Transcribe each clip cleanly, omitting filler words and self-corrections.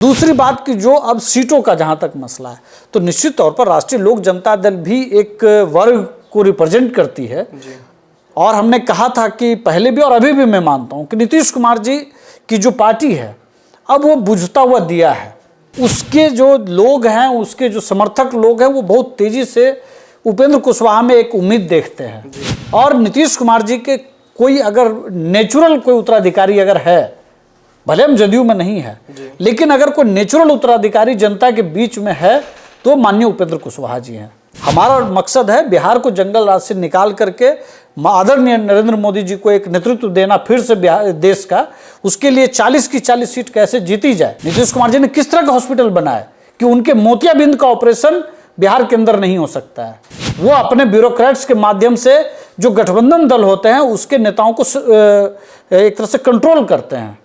दूसरी बात कि जो अब सीटों का जहां तक मसला है, तो निश्चित तौर पर राष्ट्रीय लोक जनता दल भी एक वर्ग को रिप्रेजेंट करती है जी। और हमने कहा था कि पहले भी और अभी भी मैं मानता हूं कि नीतीश कुमार जी की जो पार्टी है अब वो बुझता हुआ दिया है। उसके जो लोग हैं, उसके जो समर्थक लोग हैं, वो बहुत तेजी से उपेंद्र कुशवाहा में एक उम्मीद देखते हैं। और नीतीश कुमार जी के कोई अगर नेचुरल कोई उत्तराधिकारी अगर है, भले हम जदयू में नहीं है, लेकिन अगर कोई नेचुरल उत्तराधिकारी जनता के बीच में है तो माननीय उपेंद्र कुशवाहा जी हैं। हमारा मकसद है बिहार को जंगल राज से निकाल करके आदरणीय नरेंद्र मोदी जी को एक नेतृत्व देना फिर से देश का। उसके लिए 40 की 40 सीट कैसे जीती जाए। नीतीश कुमार जी ने किस तरह का हॉस्पिटल बनाया कि उनके मोतियाबिंद का ऑपरेशन बिहार के अंदर नहीं हो सकता है। वो अपने ब्यूरोक्रेट्स के माध्यम से जो गठबंधन दल होते हैं उसके नेताओं को एक तरह से कंट्रोल करते हैं।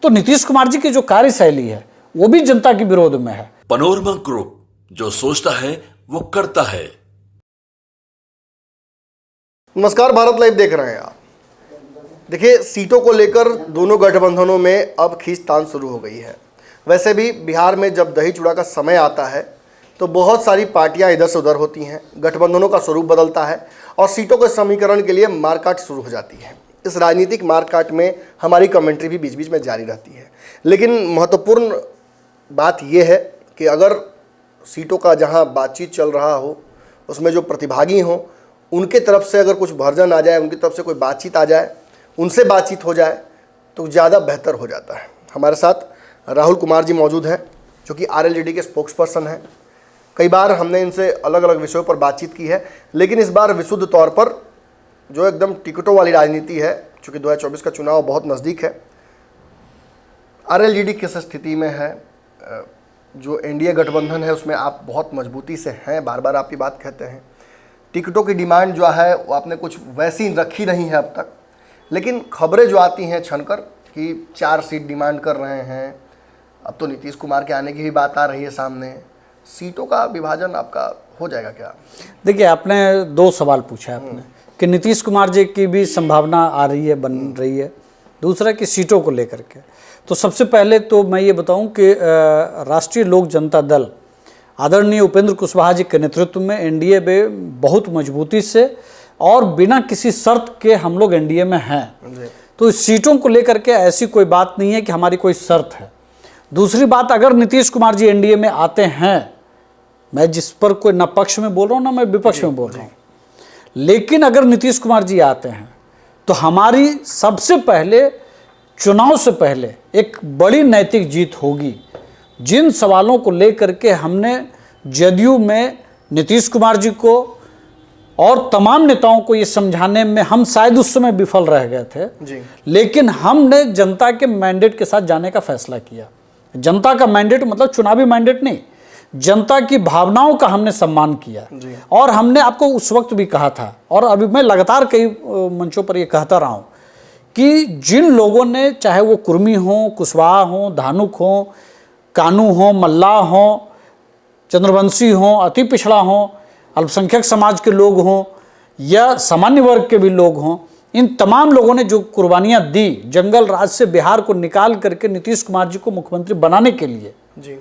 तो नीतीश कुमार जी की जो कार्यशैली है वो भी जनता के विरोध में है। पनोरमा ग्रुप, जो सोचता है वो करता है। नमस्कार, भारत लाइव देख रहे हैं आप। देखिए, सीटों को लेकर दोनों गठबंधनों में अब खींचतान शुरू हो गई है। वैसे भी बिहार में जब दही चूड़ा का समय आता है तो बहुत सारी पार्टियां इधर से उधर होती हैं, गठबंधनों का स्वरूप बदलता है और सीटों के समीकरण के लिए मारकाट शुरू हो जाती है। इस राजनीतिक मारकाट में हमारी कमेंट्री भी बीच बीच में जारी रहती है। लेकिन महत्वपूर्ण बात यह है कि अगर सीटों का जहां बातचीत चल रहा हो उसमें जो प्रतिभागी हों उनके तरफ से अगर कुछ वर्जन आ जाए, उनकी तरफ से कोई बातचीत आ जाए, उनसे बातचीत हो जाए तो ज़्यादा बेहतर हो जाता है। हमारे साथ राहुल कुमार जी मौजूद हैं जो कि RLJD के स्पोक्स पर्सन हैं। कई बार हमने इनसे अलग अलग विषयों पर बातचीत की है, लेकिन इस बार विशुद्ध तौर पर जो एकदम टिकटों वाली राजनीति है, चूँकि 2024 का चुनाव बहुत नज़दीक है, RLJD किस स्थिति में है, जो NDA गठबंधन है उसमें आप बहुत मजबूती से हैं, बार बार आप ये बात कहते हैं। टिकटों की डिमांड जो है वो आपने कुछ वैसी रखी नहीं है अब तक, लेकिन खबरें जो आती हैं छनकर कि 4 सीट डिमांड कर रहे हैं। अब तो नीतीश कुमार के आने की भी बात आ रही है सामने। सीटों का विभाजन आपका हो जाएगा क्या? देखिए, आपने 2 सवाल पूछा आपने कि नीतीश कुमार जी की भी संभावना आ रही है, बन रही है। दूसरा कि सीटों को लेकर के, तो सबसे पहले तो मैं ये बताऊं कि राष्ट्रीय लोक जनता दल आदरणीय उपेंद्र कुशवाहा जी के नेतृत्व में NDA में बहुत मजबूती से और बिना किसी शर्त के हम लोग NDA में हैं। तो इस सीटों को लेकर के ऐसी कोई बात नहीं है कि हमारी कोई शर्त है। दूसरी बात, अगर नीतीश कुमार जी NDA में आते हैं, मैं जिस पर कोई न पक्ष में बोल रहा हूँ ना मैं विपक्ष में बोल रहा हूँ, लेकिन अगर नीतीश कुमार जी आते हैं तो हमारी सबसे पहले चुनाव से पहले एक बड़ी नैतिक जीत होगी। जिन सवालों को लेकर के हमने जदयू में नीतीश कुमार जी को और तमाम नेताओं को ये समझाने में हम शायद उस समय विफल रह गए थे जी। लेकिन हमने जनता के मैंडेट के साथ जाने का फैसला किया। जनता का मैंडेट मतलब चुनावी मैंडेट नहीं, जनता की भावनाओं का हमने सम्मान किया। और हमने आपको उस वक्त भी कहा था और अभी मैं लगातार कई मंचों पर ये कहता रहा हूँ कि जिन लोगों ने, चाहे वो कुर्मी हों, कुशवाहा हों, धानुक हों, कानू हों, मल्लाह हों, चंद्रवंशी हों, अति पिछड़ा हों, अल्पसंख्यक समाज के लोग हों या सामान्य वर्ग के भी लोग हों, इन तमाम लोगों ने जो कुर्बानियाँ दी जंगल राज से बिहार को निकाल करके नीतीश कुमार जी को मुख्यमंत्री बनाने के लिए जी,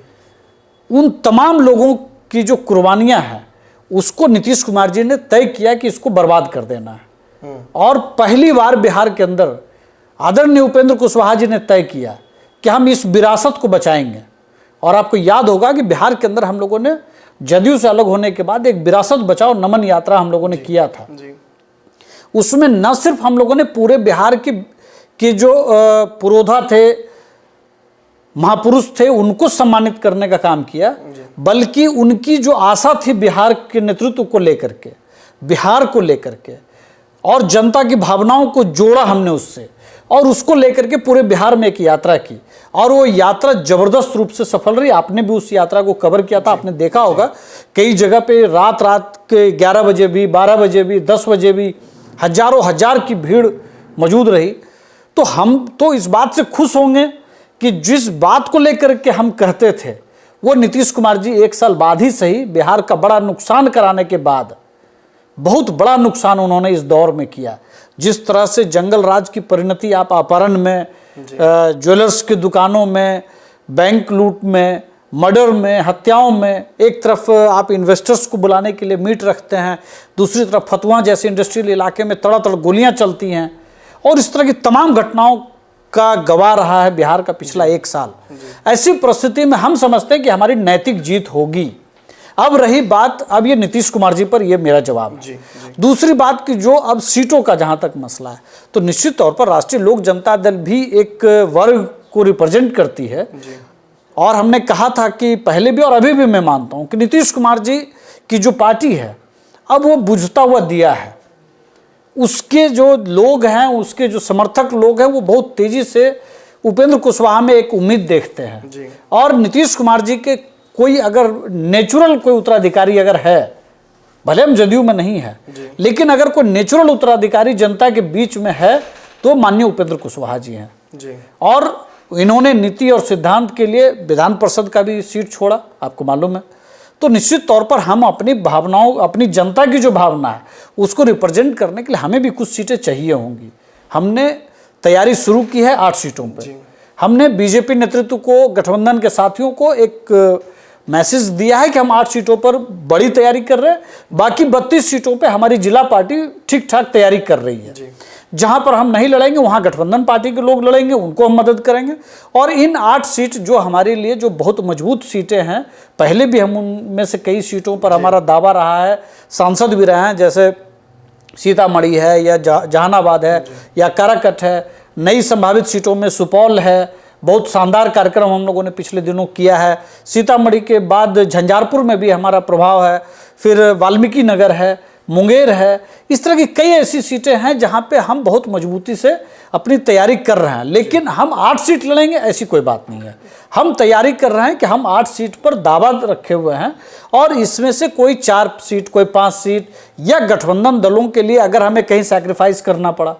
उन तमाम लोगों की जो कुर्बानियाँ हैं उसको नीतीश कुमार जी ने तय किया कि इसको बर्बाद कर देना है। और पहली बार बिहार के अंदर आदरणीय उपेंद्र कुशवाहा जी ने तय किया कि हम इस विरासत को बचाएंगे। और आपको याद होगा कि बिहार के अंदर हम लोगों ने जदयू से अलग होने के बाद एक विरासत बचाओ नमन यात्रा हम लोगों ने किया था जी। उसमें न सिर्फ हम लोगों ने पूरे बिहार की जो पुरोधा थे, महापुरुष थे, उनको सम्मानित करने का काम किया, बल्कि उनकी जो आशा थी बिहार के नेतृत्व को लेकर के, बिहार को लेकर के, और जनता की भावनाओं को जोड़ा हमने उससे, और उसको लेकर के पूरे बिहार में एक यात्रा की। और वो यात्रा जबरदस्त रूप से सफल रही। आपने भी उस यात्रा को कवर किया था, आपने देखा होगा कई जगह पे रात के 11 बजे भी, 12 बजे भी, 10 बजे भी हजारों हजार की भीड़ मौजूद रही। तो हम तो इस बात से खुश होंगे कि जिस बात को लेकर के हम कहते थे वो नीतीश कुमार जी 1 साल बाद ही सही बिहार का बड़ा नुकसान कराने के बाद, बहुत बड़ा नुकसान उन्होंने इस दौर में किया। जिस तरह से जंगल राज की परिणति आप अपहरण में, ज्वेलर्स की दुकानों में, बैंक लूट में, मर्डर में, हत्याओं में। एक तरफ आप इन्वेस्टर्स को बुलाने के लिए मीट रखते हैं, दूसरी तरफ फतवा जैसे इंडस्ट्रियल इलाके में तड़ातड़ गोलियां चलती हैं, और इस तरह की तमाम घटनाओं का गवाह रहा है बिहार का पिछला 1 साल। ऐसी परिस्थिति में हम समझते हैं कि हमारी नैतिक जीत होगी। अब रही बात, अब ये नीतीश कुमार जी पर ये मेरा जवाब है। दूसरी बात कि जो अब सीटों का जहां तक मसला है, तो निश्चित तौर पर राष्ट्रीय लोक जनता दल भी एक वर्ग को रिप्रेजेंट करती है, और हमने कहा था कि पहले भी और अभी भी मैं मानता हूं कि नीतीश कुमार जी की जो पार्टी है अब वो बुझता हुआ दिया है। उसके जो लोग हैं, उसके जो समर्थक लोग हैं, वो बहुत तेजी से उपेंद्र कुशवाहा में एक उम्मीद देखते हैं। और नीतीश कुमार जी के कोई अगर नेचुरल कोई उत्तराधिकारी अगर है, भले हम जदयू में नहीं है, लेकिन अगर कोई नेचुरल उत्तराधिकारी जनता के बीच में है तो माननीय उपेंद्र कुशवाहा जी हैं। और इन्होंने नीति और सिद्धांत के लिए विधान परिषद का भी सीट छोड़ा, आपको मालूम है। तो निश्चित तौर पर हम अपनी भावनाओं, अपनी जनता की जो भावना है उसको रिप्रेजेंट करने के लिए हमें भी कुछ सीटें चाहिए होंगी। हमने तैयारी शुरू की है 8 सीटों पे। हमने बीजेपी नेतृत्व को, गठबंधन के साथियों को एक मैसेज दिया है कि हम 8 सीटों पर बड़ी तैयारी कर रहे हैं, बाकी 32 सीटों पे हमारी जिला पार्टी ठीक ठाक तैयारी कर रही है। जहां पर हम नहीं लड़ेंगे वहां गठबंधन पार्टी के लोग लड़ेंगे, उनको हम मदद करेंगे। और इन 8 सीट जो हमारे लिए जो बहुत मजबूत सीटें हैं, पहले भी हम उनमें से कई सीटों पर हमारा दावा रहा है, सांसद भी रहे हैं, जैसे सीतामढ़ी है या जहानाबाद है या काराकट है। नई संभावित सीटों में सुपौल है, बहुत शानदार कार्यक्रम हम लोगों ने पिछले दिनों किया है। सीतामढ़ी के बाद झंझारपुर में भी हमारा प्रभाव है, फिर वाल्मीकि नगर है, मुंगेर है। इस तरह की कई ऐसी सीटें हैं जहां पे हम बहुत मजबूती से अपनी तैयारी कर रहे हैं। लेकिन हम 8 सीट लड़ेंगे ऐसी कोई बात नहीं है। हम तैयारी कर रहे हैं कि हम 8 सीट पर दावा रखे हुए हैं, और इसमें से कोई 4 सीट, कोई 5 सीट, या गठबंधन दलों के लिए अगर हमें कहीं सैक्रिफाइस करना पड़ा।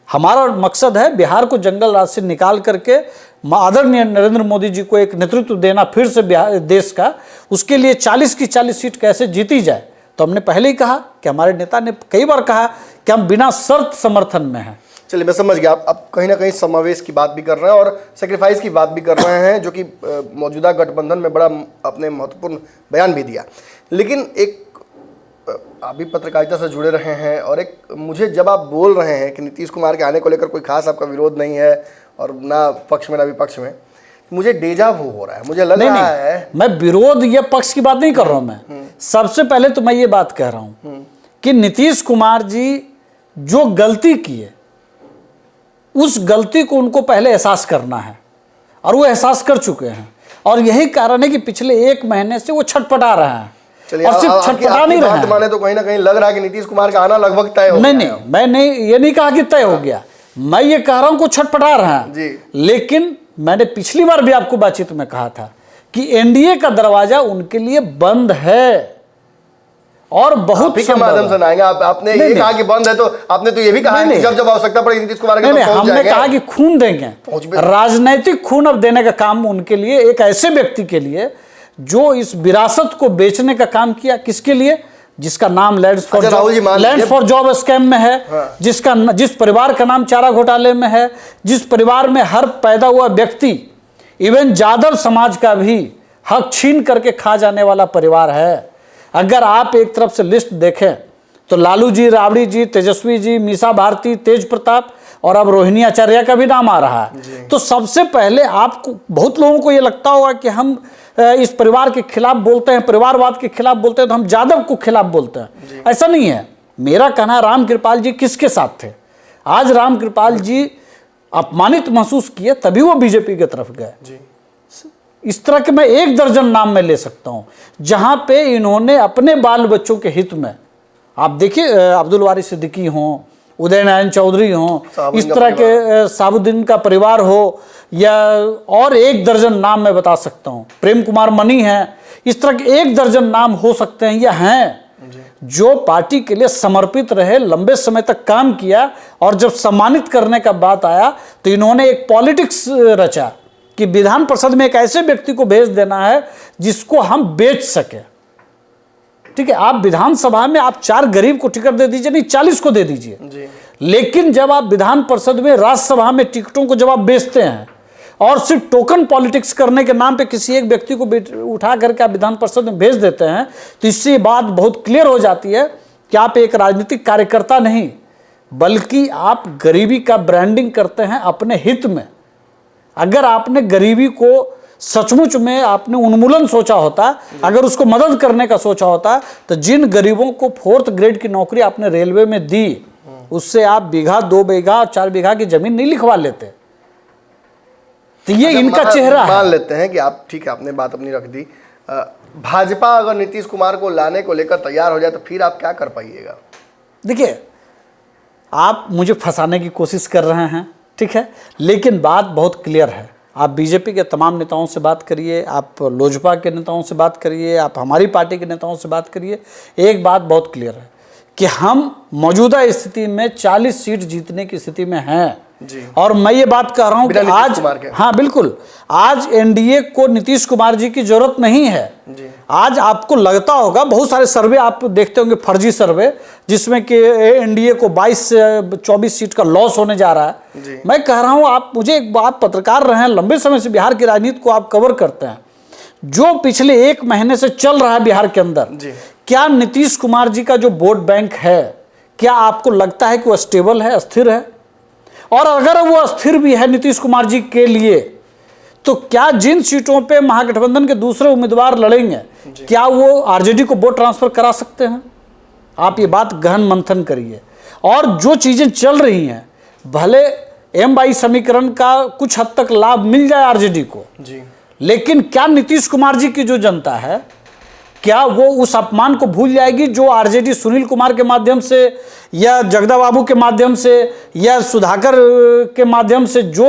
हमारा मकसद है बिहार को जंगल राज से निकाल करके आदरणीय नरेंद्र मोदी जी को एक नेतृत्व देना फिर से देश का। उसके लिए 40 की 40 सीट कैसे जीती जाए, तो हमने पहले ही कहा कि हमारे नेता ने कई बार कहा कि हम बिना शर्त समर्थन में हैं। चलिए, मैं समझ गया। आप कहीं ना कहीं समावेश की बात भी कर रहे हैं और सेक्रीफाइस की बात भी कर रहे हैं, जो कि मौजूदा गठबंधन में बड़ा आपने महत्वपूर्ण बयान भी दिया। लेकिन एक आप भी पत्रकारिता से जुड़े रहे हैं, और एक मुझे जब आप बोल रहे हैं कि नीतीश कुमार के आने को लेकर कोई खास आपका विरोध नहीं है, और ना पक्ष में ना विपक्ष में, मुझे डेजा वू हो रहा है, मुझे लग रहा है। मैं विरोध या पक्ष की बात नहीं कर रहा हूं। मैं सबसे पहले तो मैं ये बात कह रहा हूं कि नीतीश कुमार जी जो गलती किए, उस गलती को उनको पहले एहसास करना है, और वो एहसास कर चुके हैं। और यही कारण है कि पिछले 1 महीने से वो छटपटा रहे हैं। और सिर्फ छटपटा नहीं रहे हैं, माने तो कहीं ना कहीं लग रहा है कि नीतीश कुमार का आना लगभग तय हो गया। नहीं, मैं ये नहीं कहा कि तय हो गया, मैं ये कह रहा हूं कि छटपटा रहे हैं। लेकिन मैंने पिछली बार भी आपको बातचीत में कहा था कि एनडीए का दरवाजा उनके लिए बंद है, और बहुत के माध्यम से आएंगे। आपने ये कहा कि बंद है, तो आपने तो ये भी कहा कि जब जब आवश्यकता पड़ेगी नीतीश कुमार के, हमने कहा कि खून देंगे, राजनीतिक खून अब देने का काम उनके लिए, एक ऐसे व्यक्ति के लिए जो इस विरासत को बेचने का काम किया। किसके लिए? जिसका नाम लैंड फॉर जॉब स्कैम में है। हाँ। जिस परिवार का नाम चारा घोटाले में है, जिस परिवार में हर पैदा हुआ व्यक्ति, इवन यादव समाज का भी हक छीन करके खा जाने वाला परिवार है। अगर आप एक तरफ से लिस्ट देखें तो लालू जी, राबड़ी जी, तेजस्वी जी, मीसा भारती, तेज प्रताप, और अब रोहिणी आचार्य का भी नाम आ रहा है। तो सबसे पहले आपको, बहुत लोगों को ये लगता होगा कि हम इस परिवार के खिलाफ बोलते हैं, परिवारवाद के खिलाफ बोलते हैं, तो हम यादव को खिलाफ बोलते हैं। ऐसा नहीं है। मेरा कहना, राम कृपाल जी किसके साथ थे? आज राम कृपाल जी अपमानित महसूस किए, तभी वो बीजेपी की तरफ गए। इस तरह के मैं 1 दर्जन नाम में ले सकता हूं जहां पे इन्होंने अपने बाल बच्चों के हित में, आप देखिए अब्दुल वारिस सिद्दीकी हों, उदय नारायण चौधरी हों, इस तरह के साबुद्दीन का परिवार हो, या और 1 दर्जन नाम मैं बता सकता हूं, प्रेम कुमार मनी हैं, इस तरह के 1 दर्जन नाम हो सकते हैं या हैं जो पार्टी के लिए समर्पित रहे, लंबे समय तक काम किया, और जब सम्मानित करने का बात आया तो इन्होंने एक पॉलिटिक्स रचा कि विधान परिषद में एक ऐसे व्यक्ति को भेज देना है जिसको हम बेच सके। ठीक है, आप विधानसभा में आप 4 गरीब को टिकट दे दीजिए, नहीं 40 को दे दीजिए, लेकिन जब आप विधान परिषद में, राज्यसभा में टिकटों को जब आप बेचते हैं, और सिर्फ टोकन पॉलिटिक्स करने के नाम पे किसी एक व्यक्ति को उठा करके आप विधान परिषद में भेज देते हैं, तो इससे बात बहुत क्लियर हो जाती है कि आप एक राजनीतिक कार्यकर्ता नहीं, बल्कि आप गरीबी का ब्रांडिंग करते हैं अपने हित में। अगर आपने गरीबी को सचमुच में आपने उन्मूलन सोचा होता, अगर उसको मदद करने का सोचा होता, तो जिन गरीबों को 4th ग्रेड की नौकरी आपने रेलवे में दी, उससे आप बीघा 2 बीघा 4 बीघा की जमीन नहीं लिखवा लेते। तो ये इनका चेहरा है। मान लेते हैं कि आप, ठीक है, आपने बात अपनी रख दी। भाजपा अगर नीतीश कुमार को लाने को लेकर तैयार हो जाए तो फिर आप क्या कर पाइएगा? देखिए, आप मुझे फंसाने की कोशिश कर रहे हैं, ठीक है, लेकिन बात बहुत क्लियर है। आप बीजेपी के तमाम नेताओं से बात करिए, आप लोजपा के नेताओं से बात करिए, आप हमारी पार्टी के नेताओं से बात करिए, एक बात बहुत क्लियर है कि हम मौजूदा स्थिति में 40 सीट जीतने की स्थिति में हैं जी। और मैं ये बात कह रहा हूं कि आज, हाँ बिल्कुल, आज एनडीए को नीतीश कुमार जी की जरूरत नहीं है जी। आज आपको लगता होगा, बहुत सारे सर्वे आप देखते होंगे, फर्जी सर्वे, जिसमें कि एनडीए को 22 से 24 सीट का लॉस होने जा रहा है। मैं कह रहा हूं, आप मुझे एक बात, पत्रकार रहे हैं, लंबे समय से बिहार की राजनीति को आप कवर करते हैं, जो पिछले 1 महीने से चल रहा है बिहार के अंदर, क्या नीतीश कुमार जी का जो वोट बैंक है, क्या आपको लगता है कि वो स्टेबल है, स्थिर है? और अगर वो अस्थिर भी है नीतीश कुमार जी के लिए, तो क्या जिन सीटों पे महागठबंधन के दूसरे उम्मीदवार लड़ेंगे, क्या वो आरजेडी को वोट ट्रांसफर करा सकते हैं? आप ये बात गहन मंथन करिए। और जो चीजें चल रही हैं, भले M-22 समीकरण का कुछ हद तक लाभ मिल जाए आरजेडी को जी, लेकिन क्या नीतीश कुमार जी की जो जनता है, क्या वो उस अपमान को भूल जाएगी जो आरजेडी सुनील कुमार के माध्यम से या जगदा बाबू के माध्यम से या सुधाकर के माध्यम से जो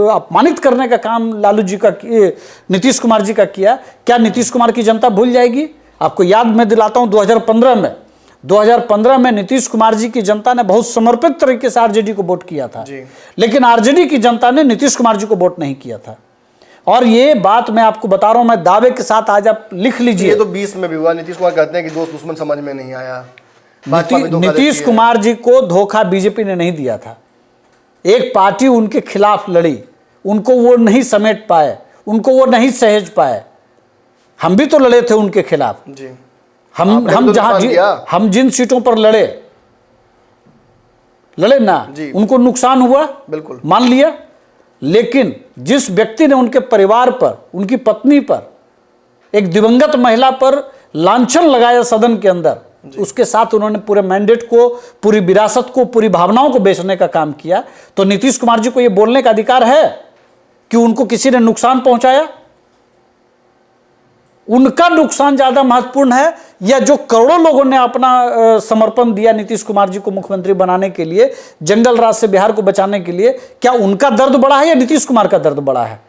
अपमानित करने का काम लालू जी का, नीतीश कुमार जी का किया, क्या नीतीश कुमार की जनता भूल जाएगी? आपको याद मैं दिलाता हूं, 2015 में नीतीश कुमार जी की जनता ने बहुत समर्पित तरीके से आरजेडी को वोट किया था, लेकिन आरजेडी की जनता ने नीतीश कुमार जी को वोट नहीं किया था। और ये बात मैं आपको बता रहा हूं, मैं दावे के साथ, आज आप लिख लीजिए। ये तो 20 में भी हुआ, नीतीश कुमार कहते हैं कि दोस्त दुश्मन समझ में नहीं आया। नीतीश कुमार जी को धोखा बीजेपी ने नहीं दिया था। एक पार्टी उनके खिलाफ लड़ी, उनको वो नहीं समेट पाए, उनको वो नहीं सहेज पाए। हम भी तो लड़े थे उनके खिलाफ जी। हम जिन सीटों पर लड़े ना, उनको नुकसान हुआ, बिल्कुल मान लिया, लेकिन जिस व्यक्ति ने उनके परिवार पर, उनकी पत्नी पर, एक दिवंगत महिला पर लांछन लगाया सदन के अंदर, उसके साथ उन्होंने पूरे मैंडेट को, पूरी विरासत को, पूरी भावनाओं को बेचने का काम किया। तो नीतीश कुमार जी को यह बोलने का अधिकार है कि उनको किसी ने नुकसान पहुंचाया? उनका नुकसान ज्यादा महत्वपूर्ण है या जो करोड़ों लोगों ने अपना समर्पण दिया नीतीश कुमार जी को मुख्यमंत्री बनाने के लिए, जंगल राज से बिहार को बचाने के लिए, क्या उनका दर्द बड़ा है या नीतीश कुमार का दर्द बड़ा है?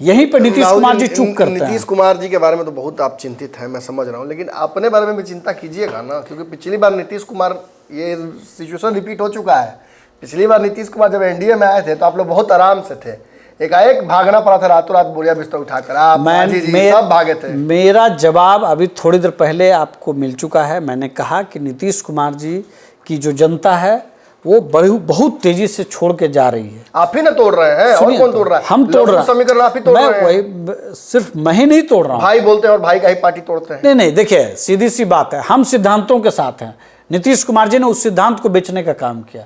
यहीं पे नीतीश कुमार जी चूक करते हैं। नीतीश कुमार जी के बारे में तो बहुत आप चिंतित हैं, मैं समझ रहा हूं, लेकिन अपने बारे में भी चिंता कीजिएगा ना, क्योंकि पिछली बार नीतीश कुमार, ये सिचुएशन रिपीट हो चुका है। पिछली बार नीतीश कुमार जब एनडीए में आए थे तो आप लोग बहुत आराम से थे, एकाएक भागना पड़ा था, रातों रात बोरिया बिस्तर उठाकर आप सब भागे थे। मेरा जवाब अभी थोड़ी देर पहले आपको मिल चुका है। मैंने कहा कि नीतीश कुमार जी की जो जनता है वो बहुत तेजी से छोड़ के जा रही है। आप ही ना तोड़ रहे हैं, और कौन तोड़ रहा है? हम तोड़ रहे हैं, समीकरण आप ही तोड़ रहे हैं। सिर्फ मैं ही नहीं तोड़ रहा हूं, भाई बोलते हैं और भाई का ही पार्टी तोड़ते हैं। नहीं, देखिए सीधी सी बात है, हम सिद्धांतों के साथ हैं। नीतीश कुमार जी ने उस सिद्धांत को बेचने का काम किया,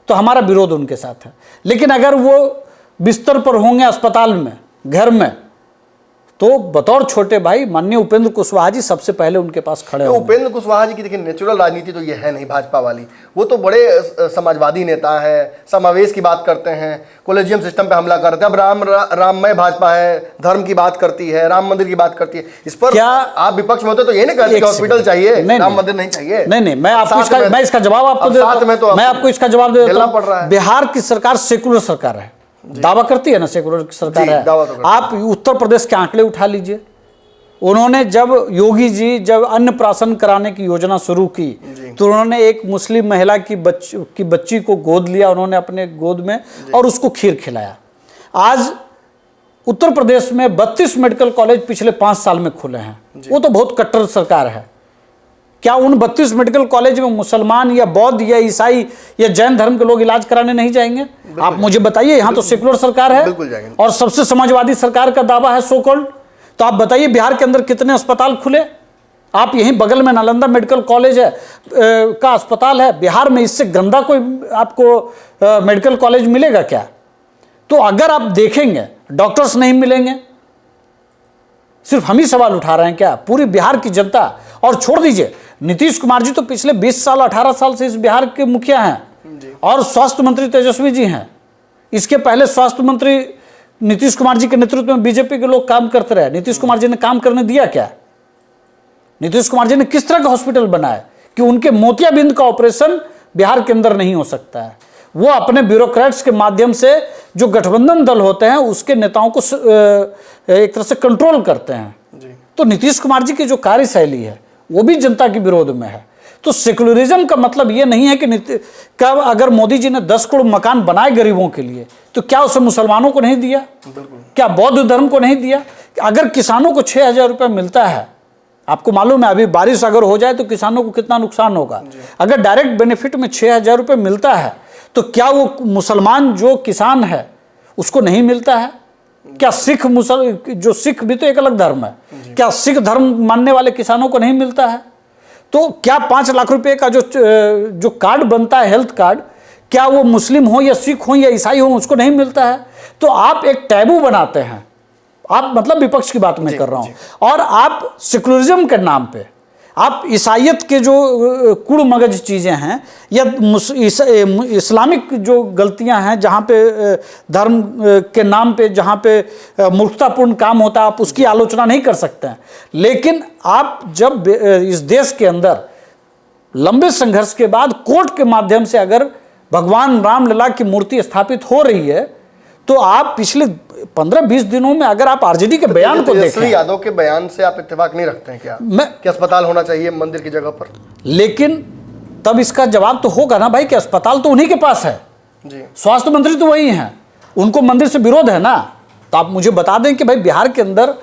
तो हमारा विरोध उनके साथ है। लेकिन अगर वो बिस्तर पर होंगे अस्पताल में, घर में, तो बतौर छोटे भाई माननीय उपेंद्र कुशवाहा जी सबसे पहले उनके पास खड़े होंगे। उपेंद्र कुशवाहा जी की देखिए नेचुरल राजनीति तो ये है नहीं भाजपा वाली। वो तो बड़े समाजवादी नेता है, समावेश की बात करते हैं, कोलेजियम सिस्टम पे हमला करते हैं। अब राममय भाजपा है, धर्म की बात करती है, राम मंदिर की बात करती है। इस पर क्या आप विपक्ष में होते तो ये नहीं कहते कि हॉस्पिटल चाहिए, राम मंदिर नहीं चाहिए? नहीं, मैं इसका जवाब आपको दे देता हूं। बिहार की सरकार सेकुलर सरकार है, दावा करती है ना, सेकुलर सरकार है। आप उत्तर प्रदेश के आंकड़े उठा लीजिए। उन्होंने जब योगी जी जब अन्नप्राशन कराने की योजना शुरू की, तो उन्होंने एक मुस्लिम महिला की बच्ची को गोद लिया उन्होंने अपने गोद में और उसको खीर खिलाया। आज उत्तर प्रदेश में 32 मेडिकल कॉलेज पिछले 5 साल में खुले हैं। वो तो बहुत कट्टर सरकार है। क्या उन 32 मेडिकल कॉलेज में मुसलमान या बौद्ध या ईसाई या जैन धर्म के लोग इलाज कराने नहीं जाएंगे? आप मुझे बताइए, यहाँ तो सेकुलर सरकार है बिल्कुल जाएंगे। और सबसे समाजवादी सरकार का दावा है सो कॉल्ड। तो आप बताइए बिहार के अंदर कितने अस्पताल खुले? आप यहीं बगल में नालंदा मेडिकल कॉलेज है का अस्पताल है, बिहार में इससे गंदा कोई आपको मेडिकल कॉलेज मिलेगा क्या? तो अगर आप देखेंगे डॉक्टर्स नहीं मिलेंगे, सिर्फ हम ही सवाल उठा रहे हैं क्या? पूरी बिहार की जनता। और छोड़ दीजिए, नीतीश कुमार जी तो पिछले 20 साल 18 साल से इस बिहार के मुखिया हैं और स्वास्थ्य मंत्री तेजस्वी जी हैं। इसके पहले स्वास्थ्य मंत्री नीतीश कुमार जी के नेतृत्व में बीजेपी के लोग काम करते रहे। नीतीश कुमार जी ने काम करने दिया क्या? नीतीश कुमार जी ने किस तरह का हॉस्पिटल बनाया कि उनके मोतियाबिंद का ऑपरेशन बिहार के अंदर नहीं हो सकता है? वो अपने ब्यूरोक्रेट्स के माध्यम से जो गठबंधन दल होते हैं उसके नेताओं को एक तरह से कंट्रोल करते हैं। तो नीतीश कुमार जी की जो कार्यशैली है वो भी जनता के विरोध में है। तो सेकुलरिज्म का मतलब ये नहीं है कि कब अगर मोदी जी ने 10 करोड़ मकान बनाए गरीबों के लिए तो क्या उसे मुसलमानों को नहीं दिया? क्या बौद्ध धर्म को नहीं दिया? अगर किसानों को 6,000 रुपये मिलता है, आपको मालूम है अभी बारिश अगर हो जाए तो किसानों को कितना नुकसान होगा। अगर डायरेक्ट बेनिफिट में 6,000 रुपये मिलता है तो क्या वो मुसलमान जो किसान है उसको नहीं मिलता है? क्या सिख जो सिख भी तो एक अलग धर्म है, क्या सिख धर्म मानने वाले किसानों को नहीं मिलता है? तो क्या 5 लाख रुपए का जो कार्ड बनता है हेल्थ कार्ड, क्या वो मुस्लिम हो या सिख हो या ईसाई हो उसको नहीं मिलता है? तो आप एक टैबू बनाते हैं। आप मतलब विपक्ष की बात मैं कर रहा हूं, और आप सेकुलरिज्म के नाम पे आप ईसाइयत के जो कुड़ मगज चीज़ें हैं या इस्लामिक जो गलतियां हैं जहाँ पे धर्म के नाम पे जहाँ पे मूर्खतापूर्ण काम होता है, आप उसकी आलोचना नहीं कर सकते हैं। लेकिन आप जब इस देश के अंदर लंबे संघर्ष के बाद कोर्ट के माध्यम से अगर भगवान रामलला की मूर्ति स्थापित हो रही है तो आप पिछले 15-20 दिनों में अगर आप आरजेडी के बयान को देखें, यादव के बयान से आप इत्तेफाक नहीं रखते हैं क्या? कि अस्पताल होना चाहिए मंदिर की जगह पर? लेकिन तब इसका जवाब तो होगा ना भाई कि अस्पताल तो उन्हीं के पास है जी, स्वास्थ्य मंत्री तो वही हैं, उनको मंदिर से विरोध है ना। तो आप मुझे बता दें कि भाई बिहार के अंदर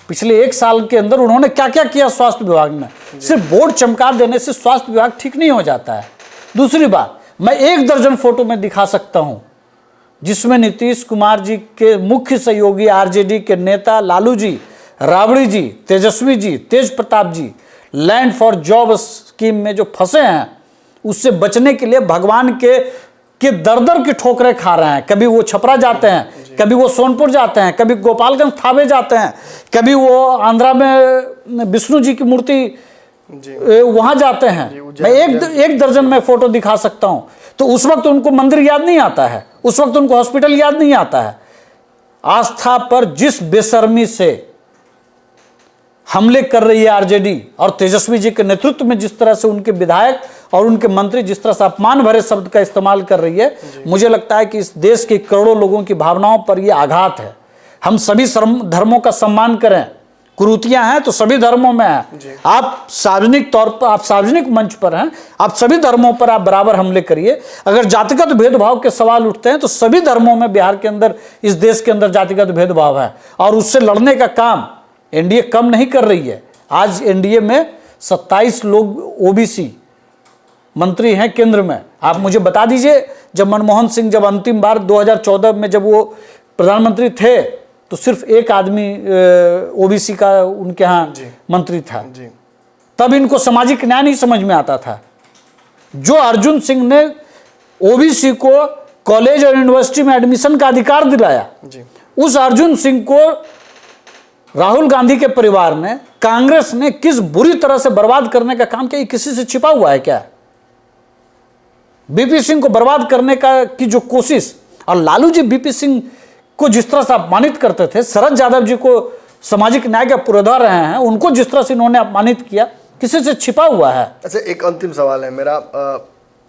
पिछले 1 साल के अंदर उन्होंने क्या क्या किया स्वास्थ्य विभाग में। सिर्फ बोर्ड चमका देने से स्वास्थ्य विभाग ठीक नहीं हो जाता है। दूसरी बात, मैं 1 दर्जन फोटो में दिखा सकता हूं जिसमें नीतीश कुमार जी के मुख्य सहयोगी आरजेडी के नेता लालू जी, राबड़ी जी, तेजस्वी जी, तेज प्रताप जी लैंड फॉर जॉब स्कीम में जो फंसे हैं उससे बचने के लिए भगवान के दर की ठोकरें खा रहे हैं। कभी वो छपरा जाते हैं, कभी वो सोनपुर जाते हैं, कभी गोपालगंज थावे जाते हैं, कभी वो आंध्रा में विष्णु जी की मूर्ति वहां जाते हैं। मैं एक दर्जन में फोटो दिखा सकता हूं। तो उस वक्त उनको मंदिर याद नहीं आता है, उस वक्त उनको हॉस्पिटल याद नहीं आता है। आस्था पर जिस बेशर्मी से हमले कर रही है आरजेडी और तेजस्वी जी के नेतृत्व में जिस तरह से उनके विधायक और उनके मंत्री जिस तरह से अपमान भरे शब्द का इस्तेमाल कर रही है, मुझे लगता है कि इस देश के करोड़ों लोगों की भावनाओं पर यह आघात है। हम सभी धर्मों का सम्मान करें, कुरीतियां हैं तो सभी धर्मों में है। आप सार्वजनिक तौर पर, आप सार्वजनिक मंच पर हैं, आप सभी धर्मों पर आप बराबर हमले करिए। अगर जातिगत भेदभाव के सवाल उठते हैं तो सभी धर्मों में बिहार के अंदर, इस देश के अंदर जातिगत भेदभाव है और उससे लड़ने का काम एनडीए कम नहीं कर रही है। आज एनडीए में 27 लोग ओबीसी मंत्री हैं केंद्र में। आप मुझे बता दीजिए, जब मनमोहन सिंह जब अंतिम बार 2014 में जब वो प्रधानमंत्री थे तो सिर्फ एक आदमी ओबीसी का उनके यहाँ मंत्री था। तब इनको सामाजिक न्याय नहीं समझ में आता था। जो अर्जुन सिंह ने ओबीसी को कॉलेज और यूनिवर्सिटी में एडमिशन का अधिकार दिलाया, उस अर्जुन सिंह को राहुल गांधी के परिवार ने, कांग्रेस ने किस बुरी तरह से बर्बाद करने का काम किया, किसी से छिपा हुआ है क्या? बीपी सिंह को बर्बाद करने की जो कोशिश, और लालू जी बीपी सिंह को जिस तरह से अपमानित करते थे, शरद यादव जी को सामाजिक न्याय के पुरोधा रहे हैं, उनको जिस तरह से इन्होंने अपमानित किया, किसी से छिपा हुआ है। अच्छा, एक अंतिम सवाल है मेरा।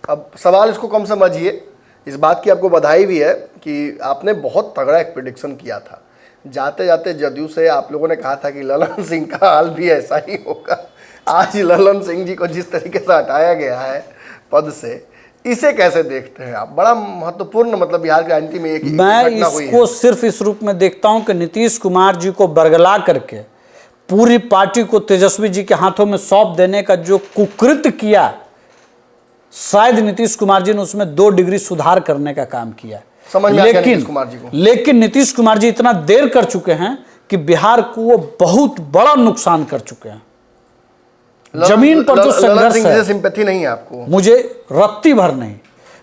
अब सवाल इसको कम समझिए, इस बात की आपको बधाई भी है कि आपने बहुत तगड़ा एक प्रेडिक्शन किया था। जाते जाते जदयू से आप लोगों ने कहा था कि ललन सिंह का हाल भी ऐसा ही होगा। आज ललन सिंह जी को जिस तरीके से हटाया गया है पद से, इसे कैसे देखते हैं आप? बड़ा महत्वपूर्ण, मतलब बिहार की राजनीति में एक मैं इसको सिर्फ इस रूप में देखता हूं कि नीतीश कुमार जी को बरगला करके पूरी पार्टी को तेजस्वी जी के हाथों में सौंप देने का जो कुकृत्य किया, शायद नीतीश कुमार जी ने उसमें 2 डिग्री सुधार करने का काम किया। समझ में आ गया नीतीश कुमार जी को। लेकिन नीतीश कुमार जी इतना देर कर चुके हैं कि बिहार को वो बहुत बड़ा नुकसान कर चुके हैं। जमीन पर जो संघर्ष है, सिंपैथी नहीं है आपको? मुझे रत्ती भर नहीं।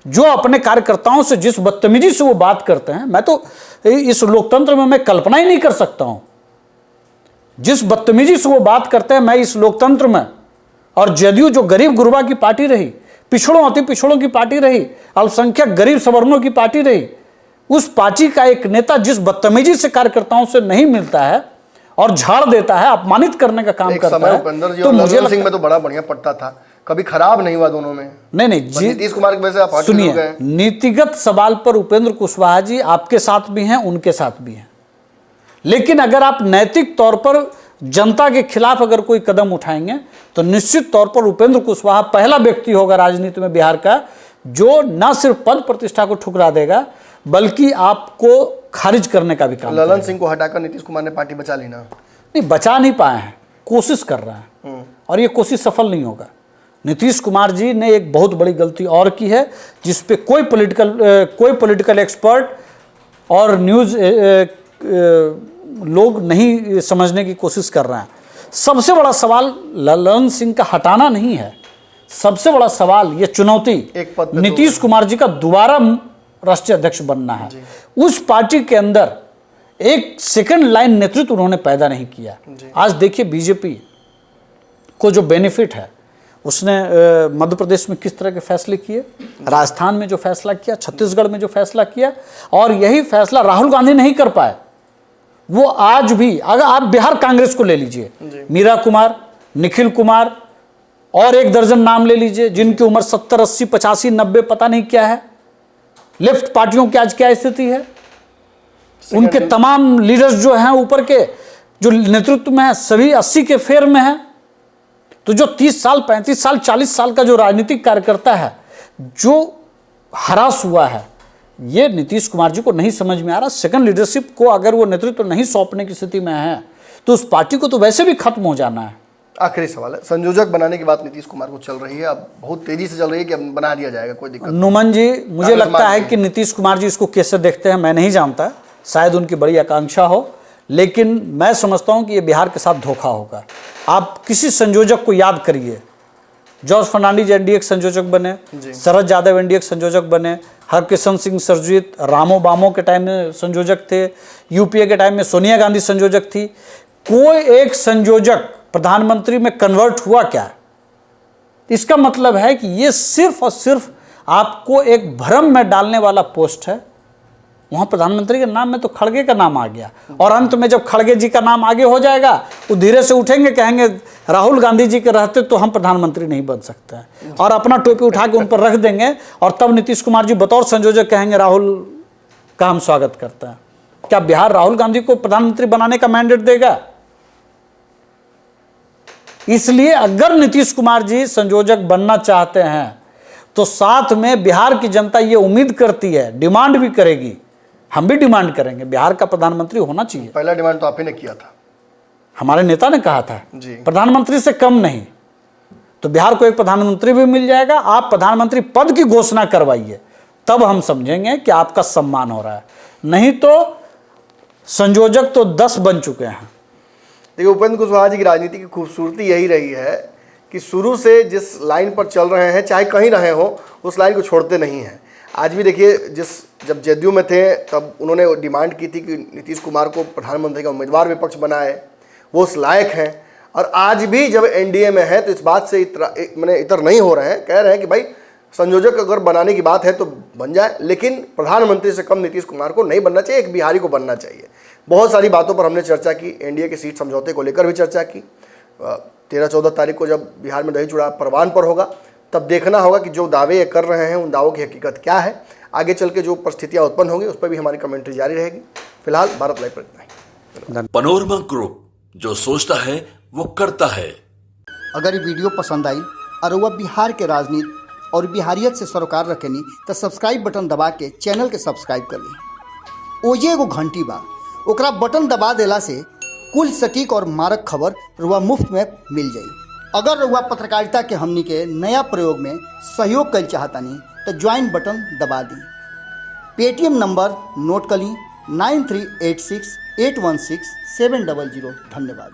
जो अपने कार्यकर्ताओं से जिस बदतमीजी से वो बात करते हैं, मैं तो इस लोकतंत्र में मैं कल्पना ही नहीं कर सकता हूं। जिस बदतमीजी से वो बात करते हैं, मैं इस लोकतंत्र में, और जदयू जो गरीब गुरबा की पार्टी रही, पिछड़ों अति पिछड़ों की पार्टी रही, अल्पसंख्यक गरीब सवर्णों की पार्टी रही, उस पार्टी का एक नेता जिस बदतमीजी से कार्यकर्ताओं से नहीं मिलता है और झाड़ देता है, अपमानित करने का काम करता है, तो मुझे सिंह में तो बड़ा बढ़िया पड़ता था, कभी खराब नहीं हुआ दोनों में। नहीं नीतीश कुमार की वजह से आप सुनिए, नीतिगत सवाल पर उपेंद्र कुशवाहा जी आपके साथ भी हैं, उनके साथ भी हैं। लेकिन अगर आप नैतिक तौर पर जनता के खिलाफ अगर कोई कदम उठाएंगे तो निश्चित तौर पर उपेंद्र कुशवाहा पहला व्यक्ति होगा राजनीति में बिहार का जो न सिर्फ पद प्रतिष्ठा को ठुकरा देगा बल्कि आपको खारिज करने का भी काम। ललन सिंह को हटाकर नीतीश कुमार ने पार्टी बचा ली ना? नहीं, बचा नहीं पाए हैं, कोशिश कर रहे हैं और ये कोशिश सफल नहीं होगा। नीतीश कुमार जी ने एक बहुत बड़ी गलती और की है जिस पे कोई पॉलिटिकल एक्सपर्ट और न्यूज़ लोग नहीं समझने की कोशिश कर रहे हैं। सबसे बड़ा सवाल ललन सिंह का हटाना नहीं है, सबसे बड़ा सवाल ये चुनौती नीतीश कुमार जी का दोबारा राष्ट्रीय अध्यक्ष बनना है। उस पार्टी के अंदर एक सेकंड लाइन नेतृत्व उन्होंने पैदा नहीं किया। आज देखिए बीजेपी को जो बेनिफिट है उसने मध्य प्रदेश में किस तरह के फैसले किए, राजस्थान में जो फैसला किया, छत्तीसगढ़ में जो फैसला किया, और यही फैसला राहुल गांधी नहीं कर पाए। वो आज भी, अगर आप बिहार कांग्रेस को ले लीजिए, मीरा कुमार, निखिल कुमार और 1 दर्जन नाम ले लीजिए जिनकी उम्र 70, 80, 85, 90 पता नहीं क्या है। लेफ्ट पार्टियों की आज क्या स्थिति है, उनके तमाम लीडर्स जो हैं ऊपर के जो नेतृत्व में है सभी 80 के फेर में है। तो जो 30 साल, 35 साल, 40 साल का जो राजनीतिक कार्यकर्ता है जो हरास हुआ है, ये नीतीश कुमार जी को नहीं समझ में आ रहा। सेकंड लीडरशिप को अगर वो नेतृत्व नहीं सौंपने की स्थिति में है तो उस पार्टी को तो वैसे भी खत्म हो जाना है। आखिरी सवाल है, संयोजक बनाने की बात नीतीश कुमार को चल रही है, अब बहुत तेजी से चल रही है कि अब बना दिया जाएगा, कोई दिक्कत? नुमन जी, मुझे लगता है कि नीतीश कुमार जी इसको कैसे देखते हैं मैं नहीं जानता, शायद उनकी बड़ी आकांक्षा हो, लेकिन मैं समझता हूं कि ये बिहार के साथ धोखा होगा। आप किसी संयोजक को याद करिए, जॉर्ज फर्नांडीज एनडीए के संयोजक बने, शरद यादव एनडीए के संयोजक बने, हरकिशन सिंह सरजीत रामो बामो के टाइम में संयोजक थे, यूपीए के टाइम में सोनिया गांधी संयोजक थी। कोई एक संयोजक प्रधानमंत्री में कन्वर्ट हुआ क्या? इसका मतलब है कि ये सिर्फ और सिर्फ आपको एक भ्रम में डालने वाला पोस्ट है। वहां प्रधानमंत्री के नाम में तो खड़गे का नाम आ गया, और अंत में जब खड़गे जी का नाम आगे हो जाएगा वो धीरे से उठेंगे, कहेंगे राहुल गांधी जी के रहते तो हम प्रधानमंत्री नहीं बन सकते हैं, और अपना टोपी उठा के उन पर रख देंगे, और तब नीतीश कुमार जी बतौर संयोजक कहेंगे राहुल का हम स्वागत करते हैं। क्या बिहार राहुल गांधी को प्रधानमंत्री बनाने का मैंडेट देगा? इसलिए अगर नीतीश कुमार जी संयोजक बनना चाहते हैं तो साथ में बिहार की जनता ये उम्मीद करती है, डिमांड भी करेगी, हम भी डिमांड करेंगे, बिहार का प्रधानमंत्री होना चाहिए। पहला डिमांड तो आप ही ने किया था, हमारे नेता ने कहा था जी, प्रधानमंत्री से कम नहीं। तो बिहार को एक प्रधानमंत्री भी मिल जाएगा, आप प्रधानमंत्री पद की घोषणा करवाइए, तब हम समझेंगे कि आपका सम्मान हो रहा है। नहीं तो संयोजक तो 10 बन चुके हैं। देखिए, उपेंद्र कुशवाहा जी की राजनीति की खूबसूरती यही रही है कि शुरू से जिस लाइन पर चल रहे हैं, चाहे कहीं रहे हो, उस लाइन को छोड़ते नहीं हैं। आज भी देखिए, जब जदयू में थे तब उन्होंने डिमांड की थी कि नीतीश कुमार को प्रधानमंत्री का उम्मीदवार विपक्ष बनाए, वो उस लायक हैं। और आज भी जब एनडीए में है तो इस बात से इतर नहीं हो रहे हैं, कह रहे हैं कि भाई संयोजक अगर बनाने की बात है तो बन जाए, लेकिन प्रधानमंत्री से कम नीतीश कुमार को नहीं बनना चाहिए, एक बिहारी को बनना चाहिए। बहुत सारी बातों पर हमने चर्चा की, एनडीए के सीट समझौते को लेकर भी चर्चा की। 13-14 तारीख को जब बिहार में दही चूड़ा परवान पर होगा तब देखना होगा कि जो दावे ये कर रहे हैं उन दावों की हकीकत क्या है। आगे चल के जो परिस्थितियां उत्पन्न होंगी उस पर भी हमारी कमेंट्री जारी रहेगी। फिलहाल भारत लाइव पर इतना ही। पनोरमा ग्रुप, जो सोचता है वो करता है। अगर ये वीडियो पसंद आई और वह बिहार के राजनीति और बिहारियत से सरोकार रखेनी तो सब्सक्राइब बटन दबा के चैनल के सब्सक्राइब कर ली। ओजे एगो घंटी बा, ओकरा बटन दबा देला से कुल सटीक और मारक खबर रुआ मुफ्त में मिल जाई। अगर रुआ पत्रकारिता के हमनी के नया प्रयोग में सहयोग कर चाहतानी तो ज्वाइन बटन दबा दी। पेटीएम नंबर नोट कर ली 9386816700। धन्यवाद।